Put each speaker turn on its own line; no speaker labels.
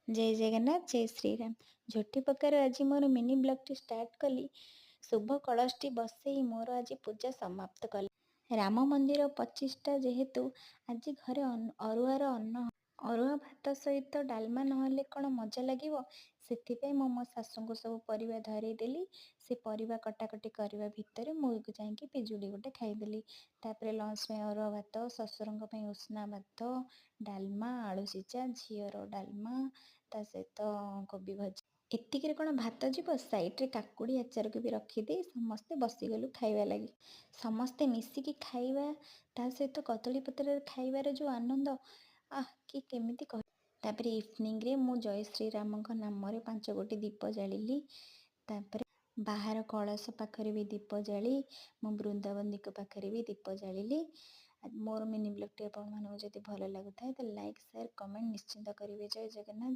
जय जगन्नाथ जय श्रीराम। झोटी प्रकार आज मोर मिनी ब्लॉग स्टार्ट कली। शुभ कलशटी बसई मोर आज पूजा समाप्त कली। राम मंदिर 25टा जेहेतु आज घरे अरुआर अन्न अरुआ भात सहित डालमा नहेले कौन मजा लगिवो से मो शाशु को सब परिवा धरेदेली। से परिवा कटाकटी करने भितर मुझे जाकि पिजुड़ी गोटे खाईदेली। तापर लंच में अरुआ भात, शशुर उष्णा भात, डालमा, आलू सीचा, झीर डालमा ता सहित कोबी भजा। एतिक कौन भात जीव सैड्रे काकुड़ी आचार को भी रखीदे समस्ते बसीगलु खाइबा लगी। समस्ते मिसिकी खाइबा ता सहित कदली पत्र खाइबार जो आनंद कि केमिति कह। तापर इवनिंग रे मु जय श्रीराम नाम 5 गोटी दीप जाली। तापर बाहर कलश पाखरे भी दीप जाली। मो वृंदावन दिक पाखरे भी दीप जाली। मोर मिनी ब्लॉग टी आपको जदि भल लगुता है तो लाइक शेयर कमेंट निश्चिंत करेंगे। जय जगन्नाथ।